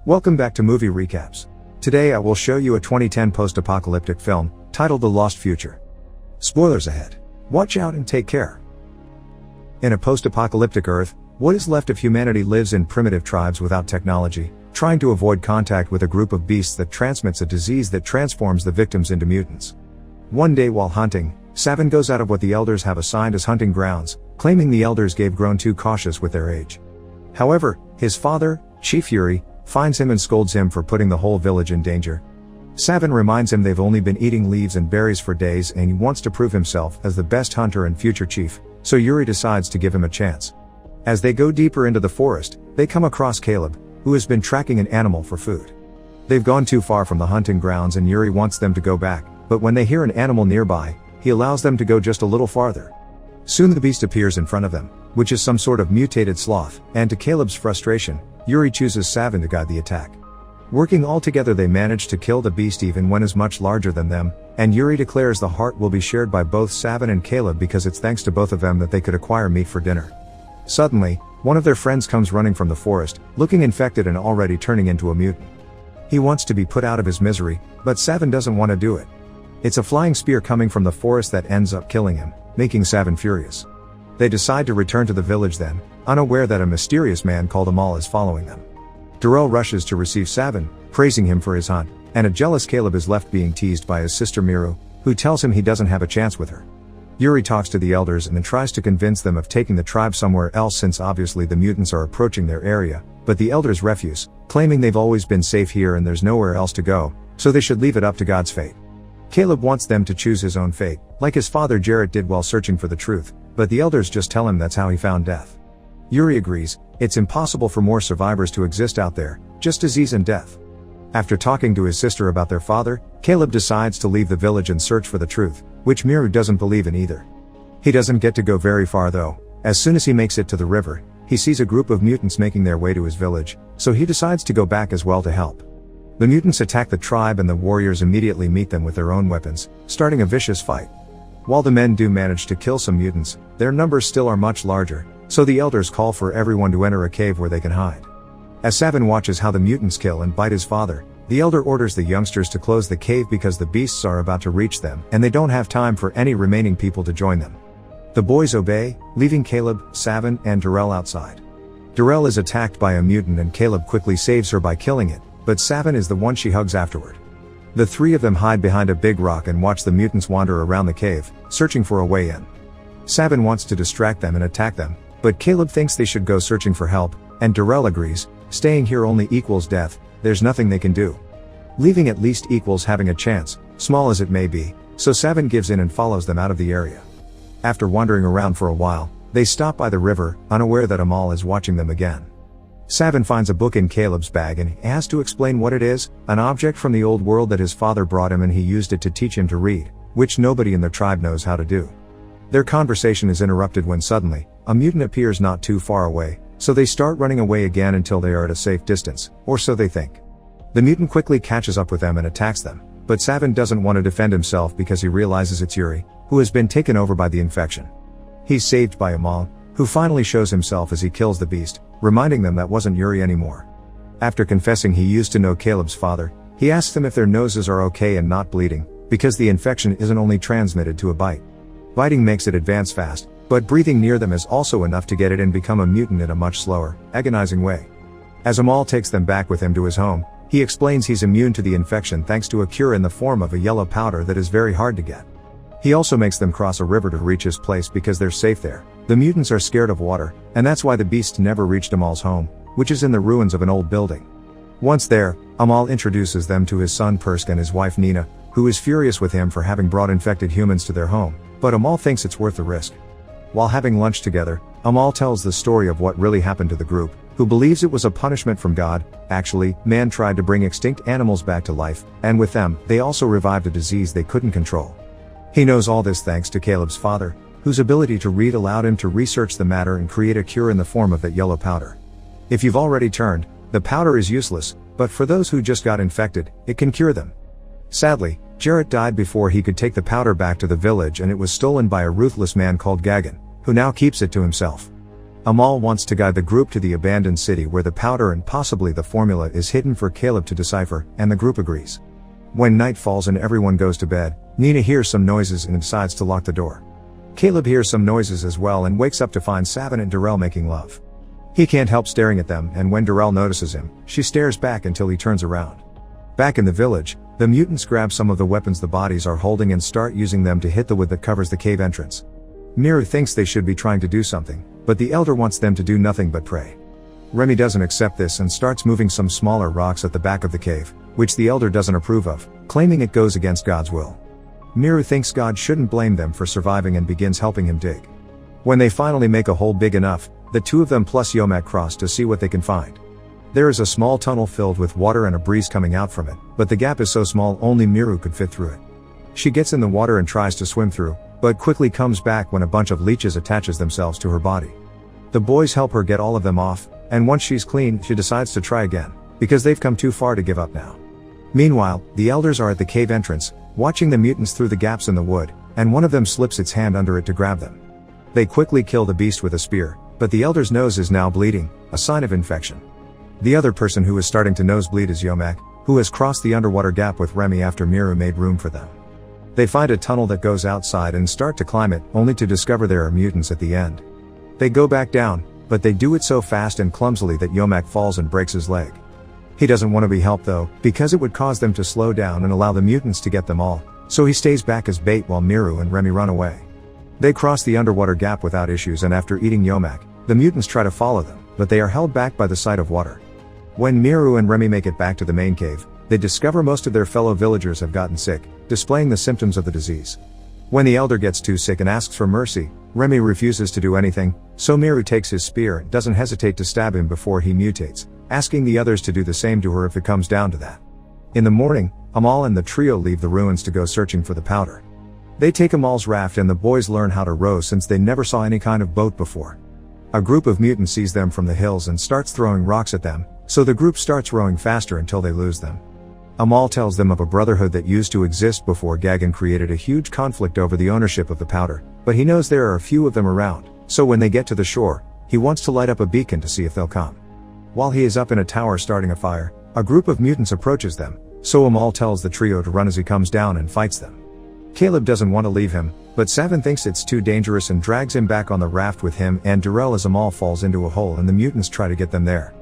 Welcome back to Movie Recaps. Today I will show you a 2010 post-apocalyptic film, titled The Lost Future. Spoilers ahead. Watch out and take care. In a post-apocalyptic Earth, what is left of humanity lives in primitive tribes without technology, trying to avoid contact with a group of beasts that transmits a disease that transforms the victims into mutants. One day while hunting, Savin goes out of what the elders have assigned as hunting grounds, claiming the elders gave grown too cautious with their age. However, his father, Chief Yuri, finds him and scolds him for putting the whole village in danger. Savin reminds him they've only been eating leaves and berries for days and he wants to prove himself as the best hunter and future chief, so Yuri decides to give him a chance. As they go deeper into the forest, they come across Caleb, who has been tracking an animal for food. They've gone too far from the hunting grounds and Yuri wants them to go back, but when they hear an animal nearby, he allows them to go just a little farther. Soon the beast appears in front of them, which is some sort of mutated sloth, and to Caleb's frustration, Yuri chooses Savin to guide the attack. Working all together they manage to kill the beast even when it's much larger than them, and Yuri declares the heart will be shared by both Savin and Caleb because it's thanks to both of them that they could acquire meat for dinner. Suddenly, one of their friends comes running from the forest, looking infected and already turning into a mutant. He wants to be put out of his misery, but Savin doesn't want to do it. It's a flying spear coming from the forest that ends up killing him, making Savin furious. They decide to return to the village then, unaware that a mysterious man called Amal is following them. Darrell rushes to receive Savin, praising him for his hunt, and a jealous Caleb is left being teased by his sister Miru, who tells him he doesn't have a chance with her. Yuri talks to the elders and then tries to convince them of taking the tribe somewhere else since obviously the mutants are approaching their area, but the elders refuse, claiming they've always been safe here and there's nowhere else to go, so they should leave it up to God's fate. Caleb wants them to choose his own fate, like his father Jarrett did while searching for the truth, but the elders just tell him that's how he found death. Yuri agrees, it's impossible for more survivors to exist out there, just disease and death. After talking to his sister about their father, Caleb decides to leave the village and search for the truth, which Miru doesn't believe in either. He doesn't get to go very far though. As soon as he makes it to the river, he sees a group of mutants making their way to his village, so he decides to go back as well to help. The mutants attack the tribe and the warriors immediately meet them with their own weapons, starting a vicious fight. While the men do manage to kill some mutants, their numbers still are much larger, so the elders call for everyone to enter a cave where they can hide. As Savin watches how the mutants kill and bite his father, the elder orders the youngsters to close the cave because the beasts are about to reach them and they don't have time for any remaining people to join them. The boys obey, leaving Caleb, Savin, and Darrell outside. Darrell is attacked by a mutant and Caleb quickly saves her by killing it, but Savin is the one she hugs afterward. The three of them hide behind a big rock and watch the mutants wander around the cave, searching for a way in. Savin wants to distract them and attack them, but Caleb thinks they should go searching for help, and Darrell agrees, staying here only equals death, there's nothing they can do. Leaving at least equals having a chance, small as it may be, so Savin gives in and follows them out of the area. After wandering around for a while, they stop by the river, unaware that Amal is watching them again. Savin finds a book in Caleb's bag and he has to explain what it is, an object from the old world that his father brought him and he used it to teach him to read, which nobody in their tribe knows how to do. Their conversation is interrupted when suddenly, a mutant appears not too far away, so they start running away again until they are at a safe distance, or so they think. The mutant quickly catches up with them and attacks them, but Savin doesn't want to defend himself because he realizes it's Yuri, who has been taken over by the infection. He's saved by Amal, who finally shows himself as he kills the beast, reminding them that wasn't Yuri anymore. After confessing he used to know Caleb's father, he asks them if their noses are okay and not bleeding, because the infection isn't only transmitted to a bite. Biting makes it advance fast, but breathing near them is also enough to get it and become a mutant in a much slower, agonizing way. As Amal takes them back with him to his home, he explains he's immune to the infection thanks to a cure in the form of a yellow powder that is very hard to get. He also makes them cross a river to reach his place because they're safe there. The mutants are scared of water, and that's why the beasts never reached Amal's home, which is in the ruins of an old building. Once there, Amal introduces them to his son Persk and his wife Nina, who is furious with him for having brought infected humans to their home, but Amal thinks it's worth the risk. While having lunch together, Amal tells the story of what really happened to the group, who believes it was a punishment from God. Actually, man tried to bring extinct animals back to life, and with them, they also revived a disease they couldn't control. He knows all this thanks to Caleb's father, whose ability to read allowed him to research the matter and create a cure in the form of that yellow powder. If you've already turned, the powder is useless, but for those who just got infected, it can cure them. Sadly, Jarrett died before he could take the powder back to the village and it was stolen by a ruthless man called Gagan, who now keeps it to himself. Amal wants to guide the group to the abandoned city where the powder and possibly the formula is hidden for Caleb to decipher, and the group agrees. When night falls and everyone goes to bed, Nina hears some noises and decides to lock the door. Caleb hears some noises as well and wakes up to find Savin and Darrell making love. He can't help staring at them, and when Darrell notices him, she stares back until he turns around. Back in the village, the mutants grab some of the weapons the bodies are holding and start using them to hit the wood that covers the cave entrance. Miru thinks they should be trying to do something, but the elder wants them to do nothing but pray. Remy doesn't accept this and starts moving some smaller rocks at the back of the cave, which the elder doesn't approve of, claiming it goes against God's will. Miru thinks God shouldn't blame them for surviving and begins helping him dig. When they finally make a hole big enough, the two of them plus Yomak cross to see what they can find. There is a small tunnel filled with water and a breeze coming out from it, but the gap is so small only Miru could fit through it. She gets in the water and tries to swim through, but quickly comes back when a bunch of leeches attaches themselves to her body. The boys help her get all of them off, and once she's clean, she decides to try again, because they've come too far to give up now. Meanwhile, the elders are at the cave entrance, watching the mutants through the gaps in the wood, and one of them slips its hand under it to grab them. They quickly kill the beast with a spear, but the elder's nose is now bleeding, a sign of infection. The other person who is starting to nosebleed is Yomak, who has crossed the underwater gap with Remy after Miru made room for them. They find a tunnel that goes outside and start to climb it, only to discover there are mutants at the end. They go back down, but they do it so fast and clumsily that Yomak falls and breaks his leg. He doesn't want to be helped though, because it would cause them to slow down and allow the mutants to get them all, so he stays back as bait while Miru and Remy run away. They cross the underwater gap without issues, and after eating Yomak, the mutants try to follow them, but they are held back by the sight of water. When Miru and Remy make it back to the main cave, they discover most of their fellow villagers have gotten sick, displaying the symptoms of the disease. When the elder gets too sick and asks for mercy, Remy refuses to do anything, so Miru takes his spear and doesn't hesitate to stab him before he mutates, asking the others to do the same to her if it comes down to that. In the morning, Amal and the trio leave the ruins to go searching for the powder. They take Amal's raft and the boys learn how to row since they never saw any kind of boat before. A group of mutants sees them from the hills and starts throwing rocks at them, so the group starts rowing faster until they lose them. Amal tells them of a brotherhood that used to exist before Gagan created a huge conflict over the ownership of the powder, but he knows there are a few of them around, so when they get to the shore, he wants to light up a beacon to see if they'll come. While he is up in a tower starting a fire, a group of mutants approaches them, so Amal tells the trio to run as he comes down and fights them. Caleb doesn't want to leave him, but Savin thinks it's too dangerous and drags him back on the raft with him and Darrell as Amal falls into a hole and the mutants try to get them there.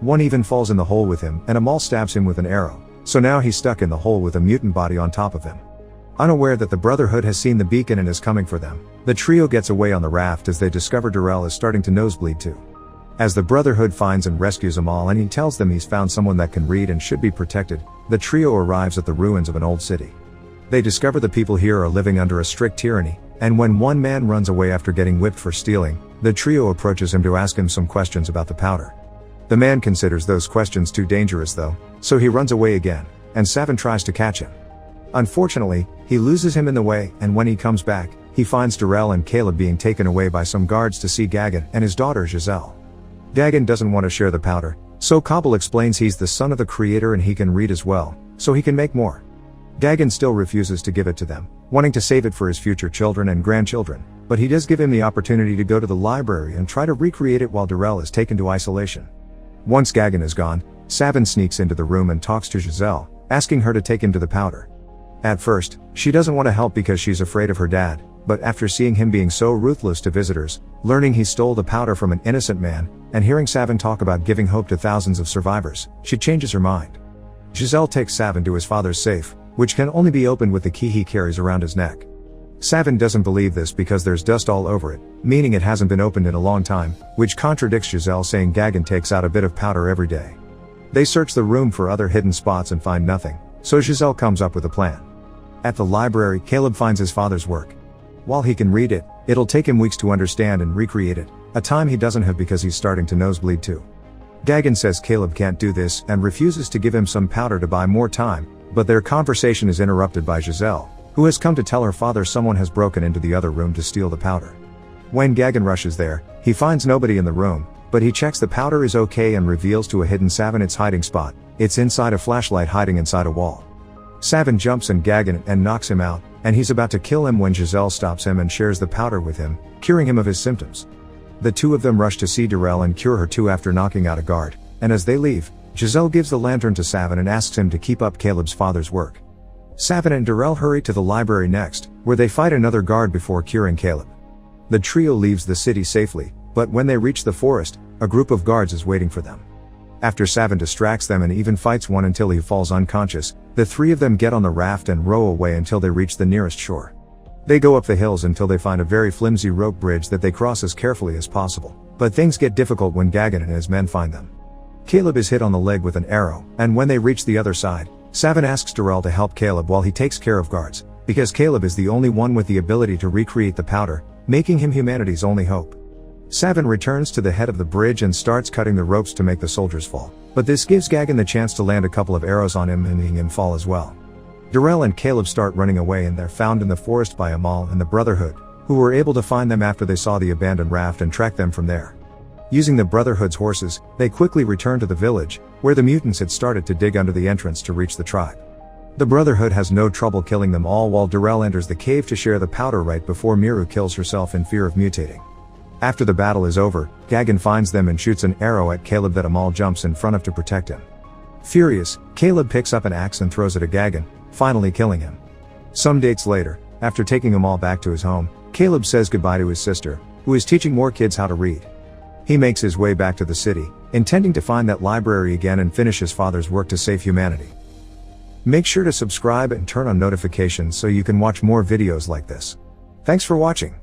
One even falls in the hole with him and Amal stabs him with an arrow, so now he's stuck in the hole with a mutant body on top of him. Unaware that the Brotherhood has seen the beacon and is coming for them, the trio gets away on the raft as they discover Darrell is starting to nosebleed too. As the Brotherhood finds and rescues Amal and he tells them he's found someone that can read and should be protected, the trio arrives at the ruins of an old city. They discover the people here are living under a strict tyranny, and when one man runs away after getting whipped for stealing, the trio approaches him to ask him some questions about the powder. The man considers those questions too dangerous though, so he runs away again, and Savin tries to catch him. Unfortunately, he loses him in the way, and when he comes back, he finds Darrell and Caleb being taken away by some guards to see Gagan and his daughter Giselle. Gagan doesn't want to share the powder, so Kabul explains he's the son of the creator and he can read as well, so he can make more. Gagan still refuses to give it to them, wanting to save it for his future children and grandchildren, but he does give him the opportunity to go to the library and try to recreate it while Darrell is taken to isolation. Once Gagan is gone, Savin sneaks into the room and talks to Giselle, asking her to take him to the powder. At first, she doesn't want to help because she's afraid of her dad, but after seeing him being so ruthless to visitors, learning he stole the powder from an innocent man, and hearing Savin talk about giving hope to thousands of survivors, she changes her mind. Giselle takes Savin to his father's safe, which can only be opened with the key he carries around his neck. Savin doesn't believe this because there's dust all over it, meaning it hasn't been opened in a long time, which contradicts Giselle saying Gagan takes out a bit of powder every day. They search the room for other hidden spots and find nothing, so Giselle comes up with a plan. At the library, Caleb finds his father's work. While he can read it, it'll take him weeks to understand and recreate it, a time he doesn't have because he's starting to nosebleed too. Gagan says Caleb can't do this and refuses to give him some powder to buy more time, but their conversation is interrupted by Giselle, who has come to tell her father someone has broken into the other room to steal the powder. When Gagan rushes there, he finds nobody in the room, but he checks the powder is okay and reveals to a hidden Savin its hiding spot. It's inside a flashlight hiding inside a wall. Savin jumps on Gagan and knocks him out, and he's about to kill him when Giselle stops him and shares the powder with him, curing him of his symptoms. The two of them rush to see Darrell and cure her too after knocking out a guard, and as they leave, Giselle gives the lantern to Savin and asks him to keep up Caleb's father's work. Savin and Darrell hurry to the library next, where they fight another guard before curing Caleb. The trio leaves the city safely, but when they reach the forest, a group of guards is waiting for them. After Savin distracts them and even fights one until he falls unconscious, the three of them get on the raft and row away until they reach the nearest shore. They go up the hills until they find a very flimsy rope bridge that they cross as carefully as possible, but things get difficult when Gagan and his men find them. Caleb is hit on the leg with an arrow, and when they reach the other side, Savin asks Darrell to help Caleb while he takes care of guards, because Caleb is the only one with the ability to recreate the powder, making him humanity's only hope. Savin returns to the head of the bridge and starts cutting the ropes to make the soldiers fall, but this gives Gagan the chance to land a couple of arrows on him and making him fall as well. Darrell and Caleb start running away and they're found in the forest by Amal and the Brotherhood, who were able to find them after they saw the abandoned raft and track them from there. Using the Brotherhood's horses, they quickly return to the village, where the mutants had started to dig under the entrance to reach the tribe. The Brotherhood has no trouble killing them all while Darrell enters the cave to share the powder right before Miru kills herself in fear of mutating. After the battle is over, Gagan finds them and shoots an arrow at Caleb that Amal jumps in front of to protect him. Furious, Caleb picks up an axe and throws it at Gagan, finally killing him. Some dates later, after taking Amal back to his home, Caleb says goodbye to his sister, who is teaching more kids how to read. He makes his way back to the city, intending to find that library again and finish his father's work to save humanity. Make sure to subscribe and turn on notifications so you can watch more videos like this. Thanks for watching.